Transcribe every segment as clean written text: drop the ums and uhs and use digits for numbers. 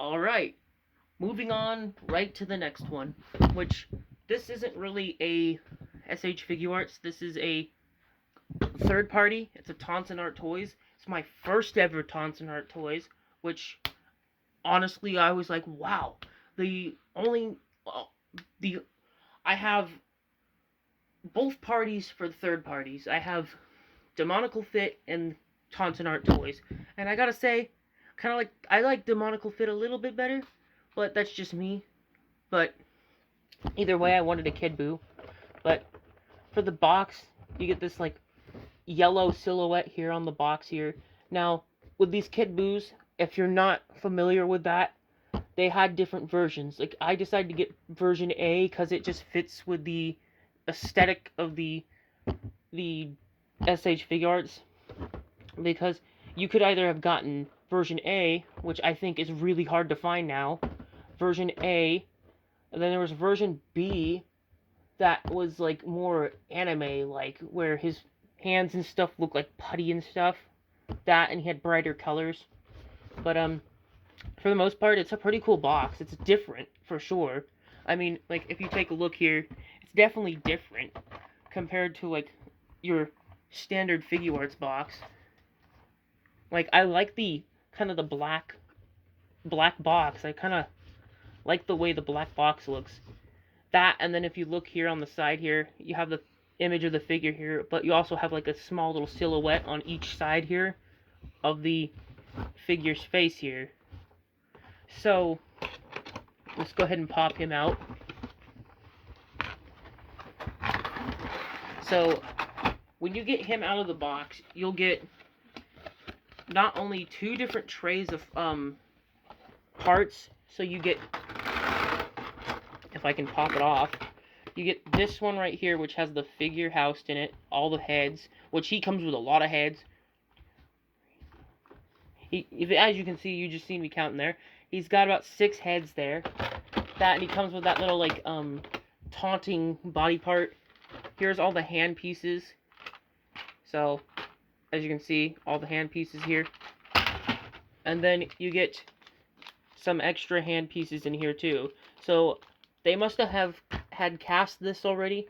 Alright, moving on right to the next one, which this isn't really a SH Figure Arts. This is a third party. It's a Tonsen Art Toys. It's my first ever Tonsen Art Toys, which honestly I was like, wow. The only the I have both parties for the third parties. I have Demonical Fit and Tonsen Art Toys, and I gotta say, kind of like I like Demonical Fit a little bit better, but that's just me. But either way, I wanted a Kid Buu. But for the box, you get this like yellow silhouette here on the box here. Now, with these Kid Buus, if you're not familiar with that, they had different versions. Like I decided to get version A because it just fits with the aesthetic of the SH Figure Arts. Because you could either have gotten version A, which I think is really hard to find now, version A, and then there was version B that was like more anime like, where his hands and stuff look like putty and stuff. That, and he had brighter colors. But for the most part, it's a pretty cool box. It's different for sure. I mean, like if you take a look here, it's definitely different compared to like your standard Figure Arts box. Like I like the kind of the black box. I kind of like the way the black box looks. That, and then if you look here on the side here, you have the image of the figure here, but you also have like a small little silhouette on each side here of the figure's face here. So let's go ahead and pop him out. So when you get him out of the box, you'll get not only two different trays of parts. So you get, if I can pop it off, you get this one right here, which has the figure housed in it, all the heads, which he comes with a lot of heads. As you can see, you just seen me counting there. He's got about 6 heads there. That, and he comes with that little like taunting body part. Here's all the hand pieces. So, as you can see, all the hand pieces here. And then you get some extra hand pieces in here too. So they must have had cast this already,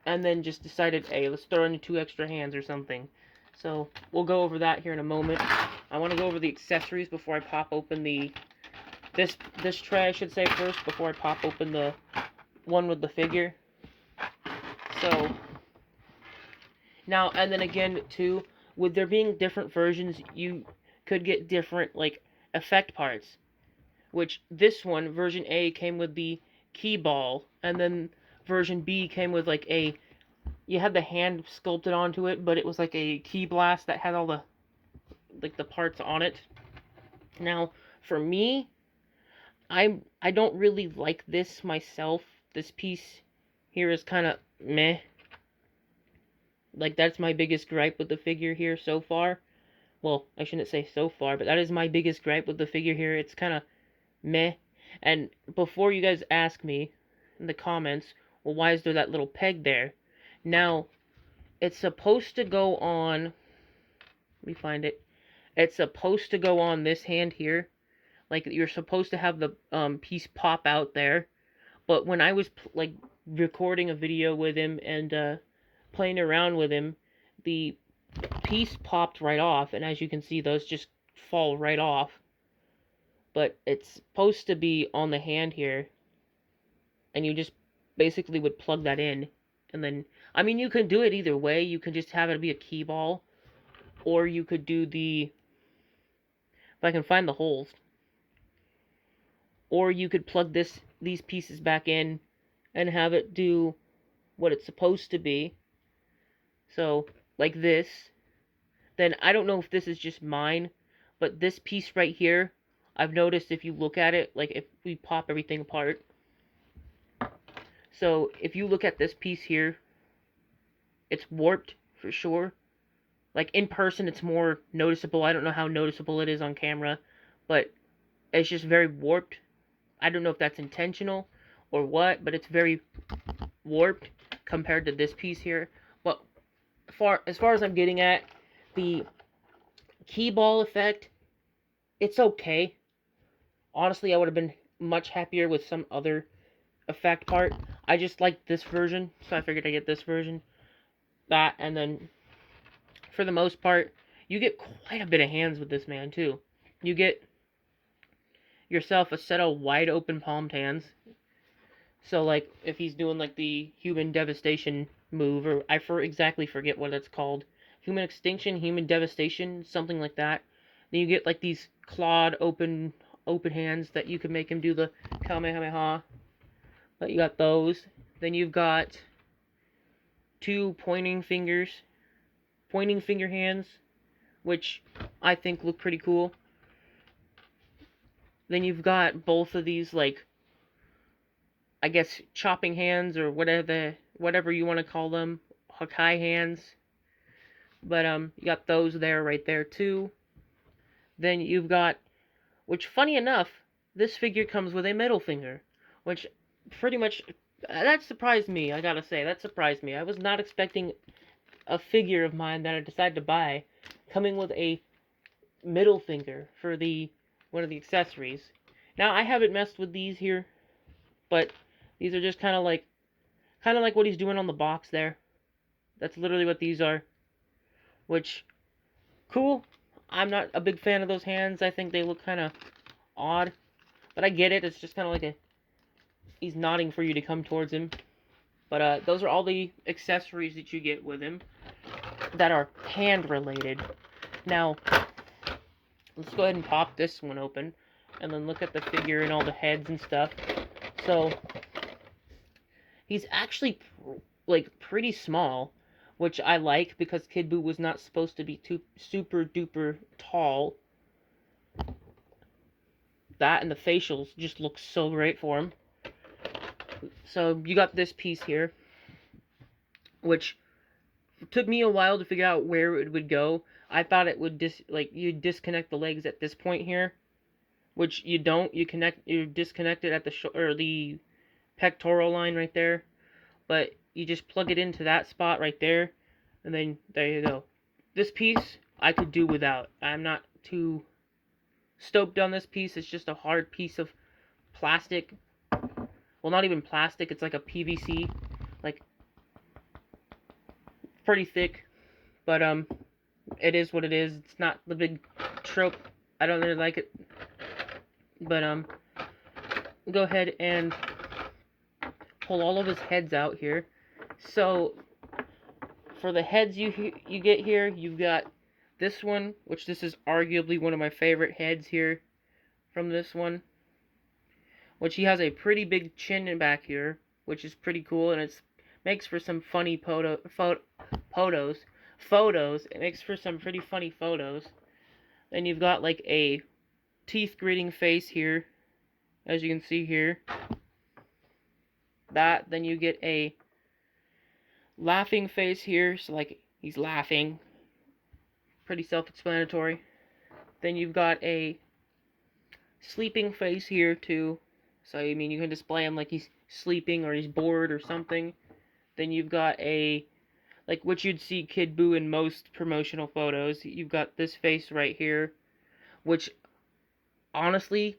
and then just decided, hey, let's throw in 2 extra hands or something. So we'll go over that here in a moment. I want to go over the accessories before I pop open this tray, I should say, first, before I pop open the one with the figure. So now, and then again too, with there being different versions, you could get different like effect parts. Which this one, version A, came with the key ball, and then version B came with like you had the hand sculpted onto it, but it was like a key blast that had all the like the parts on it. Now, for me, I don't really like this myself. This piece here is kind of meh. Like, that's my biggest gripe with the figure here so far. Well, I shouldn't say so far, but that is my biggest gripe with the figure here. It's kind of meh. And before you guys ask me in the comments, well, why is there that little peg there? Now, it's supposed to go on, let me find it. It's supposed to go on this hand here. Like, you're supposed to have the piece pop out there. But when I was, like, recording a video with him and playing around with him, the piece popped right off. And as you can see, those just fall right off. But it's supposed to be on the hand here. And you just basically would plug that in. And then, I mean, you can do it either way. You can just have it be a key ball. Or you could do the, if I can find the holes. Or you could plug these pieces back in and have it do what it's supposed to be. So, like this. Then, I don't know if this is just mine, but this piece right here, I've noticed if you look at it, like if we pop everything apart. So, if you look at this piece here, it's warped for sure. Like, in person, it's more noticeable. I don't know how noticeable it is on camera, but it's just very warped. I don't know if that's intentional or what, but it's very warped compared to this piece here. But as far as I'm getting at, the key ball effect, it's okay. Honestly, I would have been much happier with some other effect part. I just like this version, so I figured I'd get this version. That, and then, for the most part, you get quite a bit of hands with this man, too. You get yourself a set of wide open palmed hands. So, like, if he's doing, like, the human devastation move, or exactly forget what it's called. Human extinction, human devastation, something like that. Then you get, like, these clawed open hands that you can make him do the Kamehameha. But you got those. Then you've got two pointing finger hands, which I think look pretty cool. Then you've got both of these, like, I guess chopping hands or whatever you want to call them, Hakai hands. But you got those there right there too. Then you've got, which funny enough, this figure comes with a middle finger, which pretty much that surprised me. I gotta say that surprised me. I was not expecting a figure of mine that I decided to buy coming with a middle finger for one of the accessories. Now I haven't messed with these here, but these are just kind of like what he's doing on the box there. That's literally what these are. Which, cool. I'm not a big fan of those hands. I think they look kind of odd. But I get it. It's just kind of like he's nodding for you to come towards him. But those are all the accessories that you get with him that are hand related. Now, let's go ahead and pop this one open and then look at the figure and all the heads and stuff. So, he's actually like pretty small, which I like because Kid Buu was not supposed to be too super duper tall. That and the facials just look so great for him. So you got this piece here, which took me a while to figure out where it would go. I thought it would you'd disconnect the legs at this point here, which you don't. You disconnect it at the pectoral line right there, but you just plug it into that spot right there, and then there you go. This piece I could do without. I'm not too stoked on this piece. It's just a hard piece of plastic. Well, not even plastic. It's like a PVC, like pretty thick. But it is what it is. It's not the big trope. I don't really like it. But go ahead and pull all of his heads out here. So for the heads you get here, you've got this one, which this is arguably one of my favorite heads here from this one. Which he has a pretty big chin in back here, which is pretty cool, and it makes for some funny photos. It makes for some pretty funny photos. Then you've got like a teeth gritting face here, as you can see here. Then you get a laughing face here, so like he's laughing. Pretty self-explanatory. Then you've got a sleeping face here too. So, I mean, you can display him like he's sleeping or he's bored or something. Then you've got like what you'd see Kid Buu in most promotional photos. You've got this face right here, which, honestly,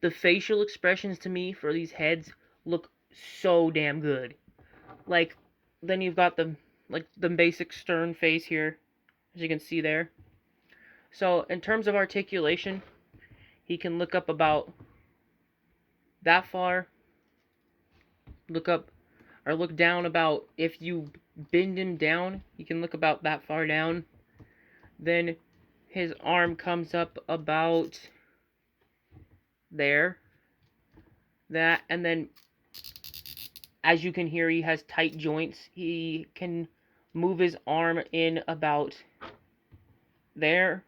the facial expressions to me for these heads look so damn good. Like, then you've got the basic stern face here, as you can see there. So, in terms of articulation, he can look up about that far, look up or look down about, if you bend him down, you can look about that far down. Then his arm comes up about there. That, and then as you can hear, he has tight joints. He can move his arm in about there.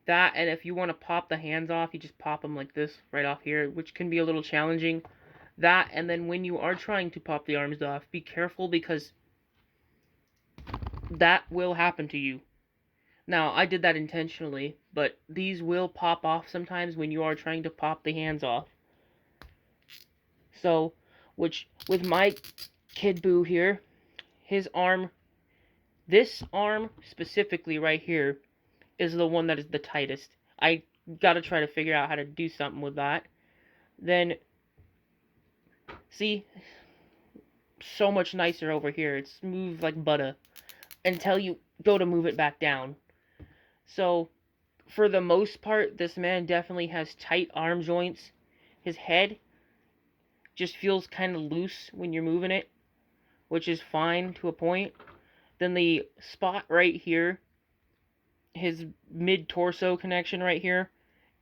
That, and if you want to pop the hands off, you just pop them like this right off here, which can be a little challenging. That, and then when you are trying to pop the arms off, be careful because that will happen to you. Now, I did that intentionally, but these will pop off sometimes when you are trying to pop the hands off. So, which, with my Kid Buu here, his arm, this arm specifically right here, is the one that is the tightest. I got to try to figure out how to do something with that. Then, see, so much nicer over here. It's smooth like butter until you go to move it back down. So, for the most part, this man definitely has tight arm joints. His head just feels kind of loose when you're moving it, which is fine to a point. Then the spot right here, his mid-torso connection right here,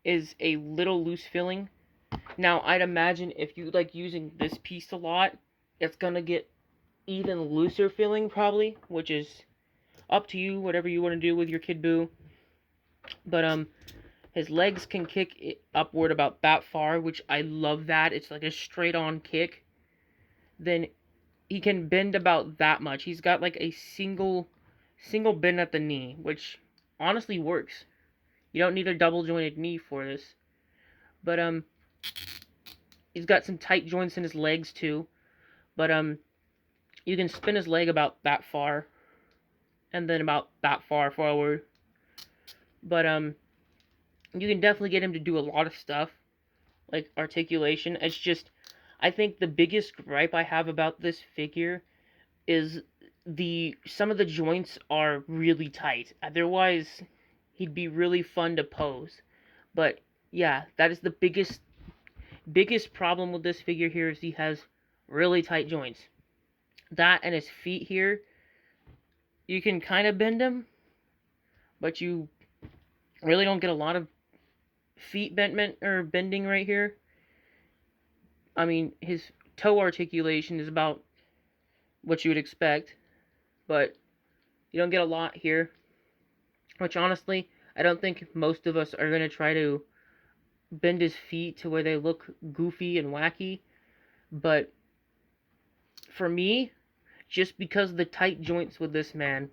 is a little loose filling. Now, I'd imagine if you like using this piece a lot, it's gonna get even looser filling probably, which is up to you, whatever you want to do with your Kid Buu. But his legs can kick it upward about that far, which I love that. It's like a straight on kick. Then he can bend about that much. He's got like a single bend at the knee, which honestly works. You don't need a double jointed knee for this. But he's got some tight joints in his legs too. But you can spin his leg about that far and then about that far forward. But you can definitely get him to do a lot of stuff, like articulation. It's just, I think the biggest gripe I have about this figure is some of the joints are really tight. Otherwise, he'd be really fun to pose. But yeah, that is the biggest problem with this figure here is he has really tight joints. That and his feet here, you can kind of bend them, but you really don't get a lot of feet bending right here. I mean, his toe articulation is about what you would expect, but you don't get a lot here, which honestly, I don't think most of us are going to try to bend his feet to where they look goofy and wacky, but for me, just because of the tight joints with this man,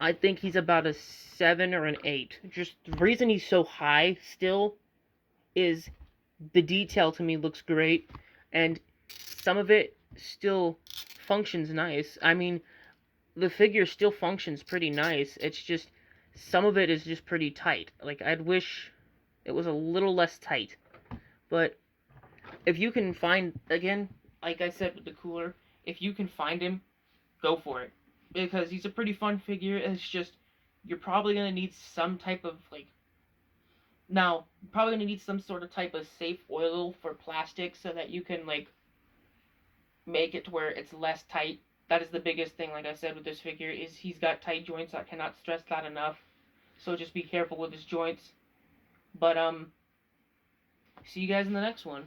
I think he's about a 7 or an 8. Just the reason he's so high still is the detail to me looks great, and some of it still functions nice. I mean, the figure still functions pretty nice. It's just some of it is just pretty tight. Like, I'd wish it was a little less tight. But if you can find, again, like I said with the cooler, if you can find him, go for it. Because he's a pretty fun figure. It's just, you're probably going to need some type of, like, now, you're probably going to need some sort of type of safe oil for plastic so that you can, like, make it to where it's less tight. That is the biggest thing, like I said, with this figure, is he's got tight joints. I cannot stress that enough. So just be careful with his joints. But, see you guys in the next one.